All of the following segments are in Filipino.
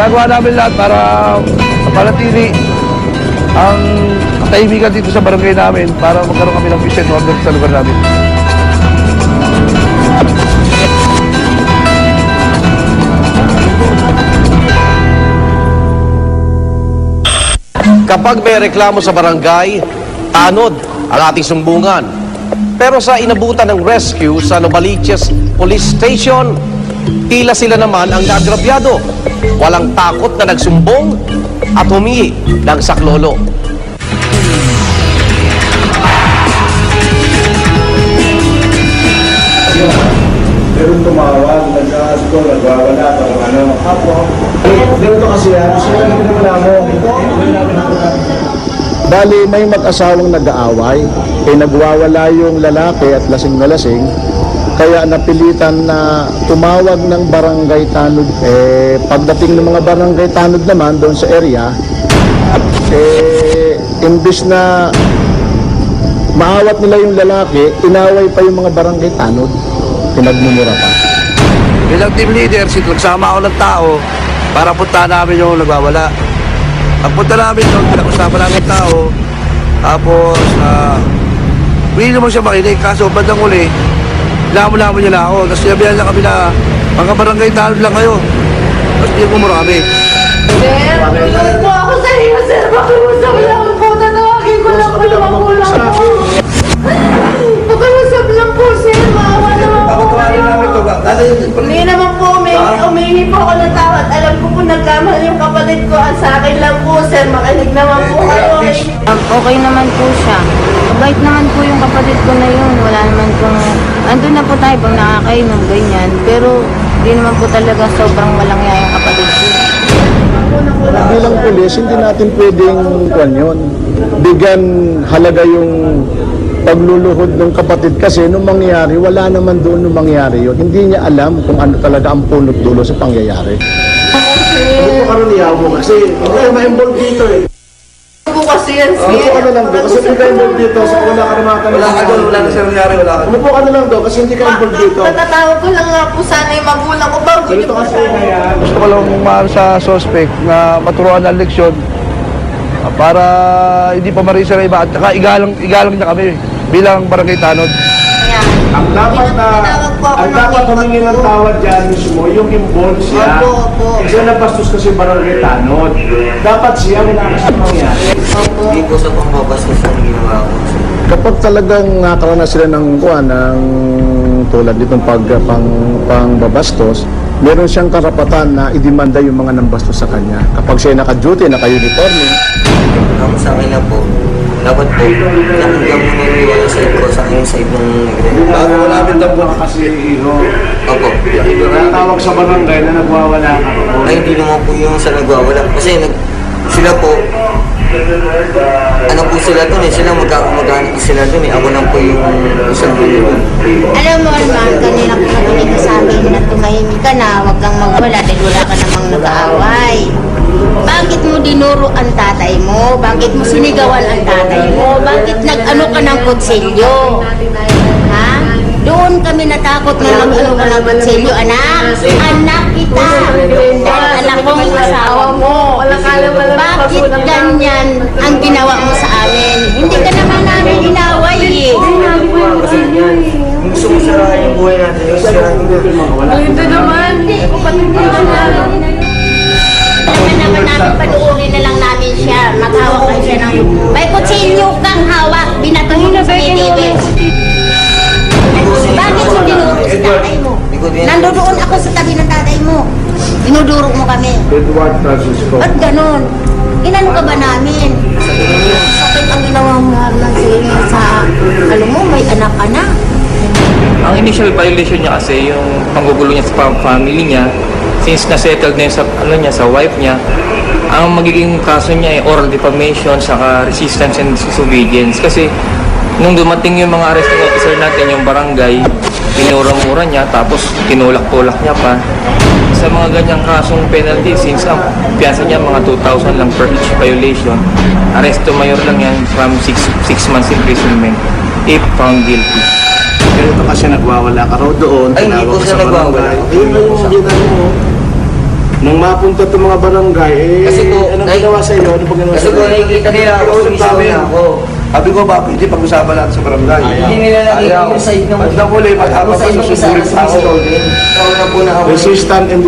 Ginagawa namin lahat para panatili ang katahimikan dito sa barangay namin para magkaroon kami ng peace and order sa lugar namin. Kapag may reklamo sa barangay, tanod ang ating sumbungan. Pero sa inabutan ng rescue sa Novaliches Police Station, tila sila naman ang naagrabyado. Walang takot na nagsumbong at humingi ng saklolo. Meron tumawag, nag-aasco, nagwawala, parang ano, hapo. Ganito kasi yan, sila namin naman mo. Bali, may mag-asawang nag-aaway, nagwawala yung lalaki at lasing na lasing, kaya napilitan na tumawag ng barangay tanod. Pagdating ng mga barangay tanod naman doon sa area, imbis na maawat nila yung lalaki, inaway pa yung mga barangay tanod, pinagmumura pa. Bilang team leader, nagsama ako ng tao para puntahan namin yung nagwawala. Ang punta namin doon, pinag-usapan namin ng tao, tapos hindi naman siya makinig, kaso bandang uli, lamo-lamo niya na ako. Tapos sinabihan lang kami na mga barangay tanod lang kayo. Tapos pinagmumura kami. Sir, tulad po ako sa iyo, sir. Makiusap lang po. Tatawagin ko lang po naman po lang po. Makiusap lang po, sir. Maawa naman po kayo. Hindi naman po, umihingi po ako ng tawad. Alam ko po nagkamali yung kapatid ko. Ang sa akin lang po, sir. Makinig naman po kayo. Okay naman po siya. Mabait naman po yung kapatid ko na yun. Wala naman pong... Andun na po tayo pag nakakainom, ganyan. Pero hindi naman po talaga sobrang malangya yung kapatid ko. Bilang pulis, hindi natin pwedeng yun. Bigyan halaga yung pagluluhod ng kapatid kasi nung mangyari, wala naman doon nung mangyari yun. Hindi niya alam kung ano talaga ang punot dulo sa pangyayari. Ano po karaniyaw mo kasi hindi kayo ma-involve dito eh. Po kasi yan, sir. Umupo ka na lang doon kasi hindi ka involved dito so wala ka naman Wala ka doon, wala na siya nangyari, wala ka. Umupo ka na lang doon kasi hindi ka involved dito. Natatawag ko lang nga po sana yung magulang ko bago niyo Ganito po kasi sana. na yan. Gusto ko lang mahal sa suspect na maturuan ng leksyon para hindi pa marisa na iba at saka igalang niya kami bilang barangay tanod. Ayan. Ang dapat Tinawag po ako ang ng dapat iba humingi ng po. tawad dyan mismo, yung involved siya. Opo, opo. Kasi nabastos kasi barangay tanod. Dapat siya minakas na mangyari. Hindi po sa pambabastos ang ginawa ko. Kapag talagang nakaranas sila ng tulad nitong pangbabastos, meron siyang karapatan na idemanda yung mga nambastos sa kanya. Kapag siya naka-duty, naka-uniforme, Ang sa akin na po, dapat po, nakinggan mo na yung side ko sa aking side ng nagre. Bago wala namin dapat kasi iho. Opo. Tawag sa barangay na nagwawala ka. Ay, hindi naman po yung sa nagwawala. Kasi sila po, ano po sila dun eh, sila magkakakamag-anak sila dun eh. Ako lang po yung isang Alam mo, Alman, kanina ko nakinig ka sa akin na tumahimik ka na, huwag kang magwala dahil wala ka namang nag-aaway. Bakit mo dinuro ang tatay mo? Bakit mo sinigawan ang tatay mo? Bakit nag-ano ka ng kutsilyo? Ha? Doon kami natakot na mag-ano ka ng kutsilyo, anak. Anak kita. Dahil anak ko ang asawa mo. Bakit ganyan ang ginawa mo sa amin? Hindi ka naman namin inaway eh. gusto mo sarahan yung buhay natin. Yung sarahan Ito naman. Naman namin panuurin na lang namin siya. Maghawak lang siya ng... May kutsilyo kang hawak. Binatuhin mo sa TV. Bakit mo dinuro si tatay mo? Nandoon ako sa tabi ng tatay mo. Dinuduro mo kami. Edward Francisco. Ba't ganun? Inano ka ba namin? Sakit ang ginawa mo naman sa... Alam mo, may anak ka na. Ang initial violation niya kasi yung panggugulo niya sa family niya, since na-settled na yun sa, sa wife niya, ang magiging kaso niya ay oral defamation saka resistance and disobedience. Kasi nung dumating yung mga arresting officer natin, yung barangay, pinura-mura niya, tapos tinulak-tulak niya pa. Sa mga ganyang kasong penalty, since ang piyansa niya mga 2,000 lang per each violation, arresto mayor lang yan from 6 months imprisonment if found guilty. Ganito kasi nagwawala ka raw doon. Ay, hindi tinawag po ka siya sa nagwawala. barangay. Yun na yung ginano mo. Nung mapunta itong mga barangay, Kasi po, anong ginawa sa iyo? Ano ba ginawa Kasi sa po iyo? nakikita nila ako, sumisigaw na ako. Sabi ko, bakit hindi pag-usapan natin sa barangay? Hindi nila nakikita yung side ng... At nakuli, Ako sa ibang isa na sumisigaw din. Ikaw na po na ako. Resistant and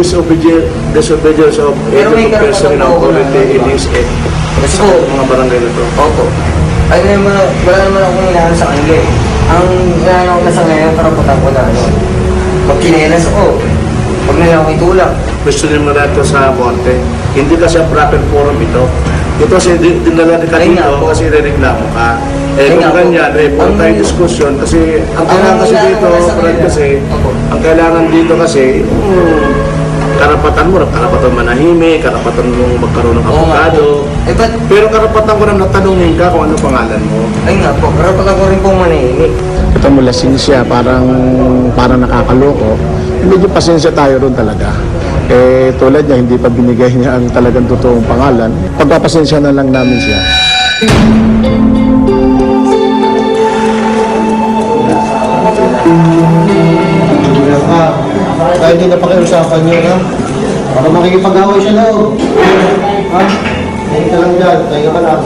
disobedience of Pero may any person in karapatan po ako authority na- in this act. Kasi Sa po, mga barangay na to. opo. Ay, wala naman akong hinahan sa kanila eh. Ang hinahan ko na sa ngayon, karapatan ko na ano. Pag kinelas ako, pag nila ako itulak. Gusto nyo na ito sa korte. Hindi kasi ang proper forum ito. Ito kasi dinala ka Ayun nga dito po. kasi rereklamo ka. Ayun nga Kung po. ganyan, for Ang- tayo discussion kasi ang kailangan kasi hinahan dito, ko na sa Brad, kanila. kasi Opo. ang kailangan dito kasi karapatan mo, karapatan manahimik, karapatan mong magkaroon ng Oo nga abogado. po. Eh, ba't? Pero karapatan ko na natanungin ka kung ano pangalan mo. Ayun nga po, karapatan ko rin pong manahimik. Ito mo lasing siya, parang nakakaloko. Medyo pasensya tayo ron talaga. Eh, tulad niya, hindi pa binigay niya ang talagang totoong pangalan. Pagpapasensya na lang namin siya. Kahit hindi na pakiusapan nyo, ha? Baka makikipag-away siya na, oh. Ha? Tayo ka lang dyan, tayo ka lang.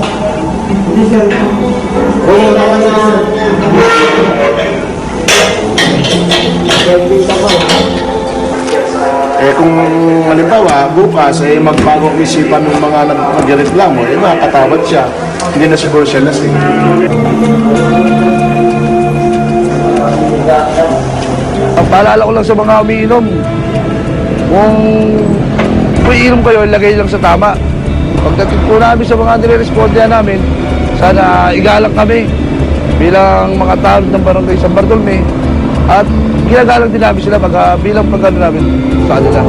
Hindi, sir. Oo, naman na. Eh kung halimbawa, bukas eh magbago ang isipan ng mga nagreklamo, eh makakatawad siya. Hindi na siguro siya lasing. Ang paalala ko lang sa mga umiinom, kung umiinom kayo, ilagay lang sa tama. Pagdating po namin sa mga nire-respondihan namin, sana igalang kami bilang mga tao ng barangay San Bartolome at ginagalang din namin sila bilang pagkano namin sa kanila.